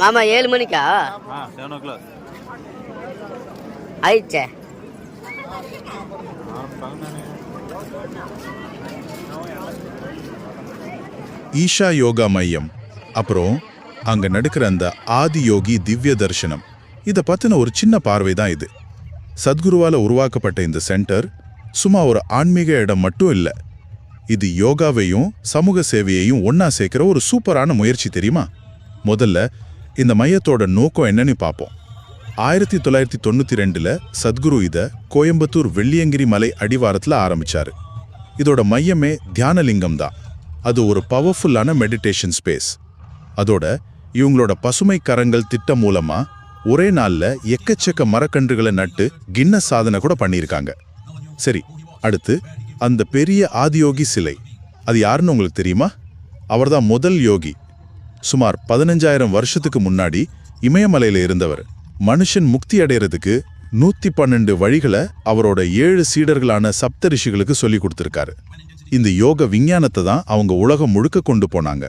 மாமா 7 மணிக்கா 7 o'clock. ஆயிடுச்சே. ஈஷா யோகா மையம், அப்புறம் அங்க நடக்கிற அந்த ஆதி யோகி திவ்ய தர்சனம், இதை பத்தின ஒரு சின்ன பார்வை தான் இது. சத்குருவால உருவாக்கப்பட்ட இந்த சென்டர் சும்மா ஒரு ஆன்மீக இடம் மட்டும் இல்லை. இது யோகாவையும் சமூக சேவையையும் ஒன்னா சேர்க்கிற ஒரு சூப்பரான முயற்சி தெரியுமா? முதல்ல இந்த மையத்தோட நோக்கம் என்னன்னு பார்ப்போம். 1992 சத்குரு இதை கோயம்புத்தூர் வெள்ளியங்கிரி மலை அடிவாரத்தில் ஆரம்பிச்சாரு. இதோட மையமே தியானலிங்கம் தான். அது ஒரு பவர்ஃபுல்லான மெடிடேஷன் ஸ்பேஸ். அதோட இவங்களோட பசுமை கரங்கள் திட்டம் மூலமா ஒரே நாள்ல எக்கச்சக்க மரக்கன்றுகளை நட்டு கின்னஸ் சாதனை கூட பண்ணியிருக்காங்க. சரி, அடுத்து அந்த பெரிய ஆதியோகி சிலை, அது யாருன்னு உங்களுக்கு தெரியுமா? அவர்தான் முதல் யோகி. சுமார் 15,000 வருஷத்துக்கு முன்னாடி இமயமலையில இருந்தவர். மனுஷன் முக்தி அடைகிறதுக்கு 112 வழிகளை அவரோட 7 சீடர்களான சப்த ரிஷிகளுக்கு சொல்லி கொடுத்திருக்காரு. இந்த யோக விஞ்ஞானத்தை தான் அவங்க உலகம் முழுக்க கொண்டு போனாங்க.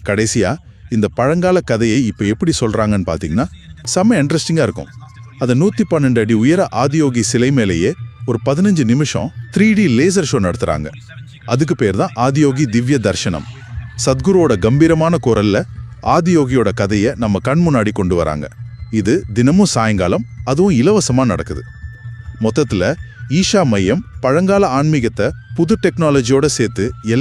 கடைசியா இந்த பழங்கால கதையை இப்ப எப்படி சொல்றாங்கன்னு பாத்தீங்கன்னா செம்ம இன்ட்ரெஸ்டிங்கா இருக்கும். அந்த 112 அடி உயர ஆதியோகி சிலை மேலேயே ஒரு 15 நிமிஷம் 3D லேசர் ஷோ நடத்துறாங்க. அதுக்கு பேர் தான் ஆதியோகி திவ்ய தர்சனம். சத்குருவோட கம்பீரமான குரல்ல ஆதியோகியோட கதையை நம்ம கண் முன்னாடி கொண்டு வராங்க. இது தினமும் சாயங்காலம், அதுவும் இலவசமா நடக்குது. மொத்தத்துல ஈஷா மையம் பழங்கால ஆன்மீகத்தை புது டெக்னாலஜியோட சேர்த்து எல்லா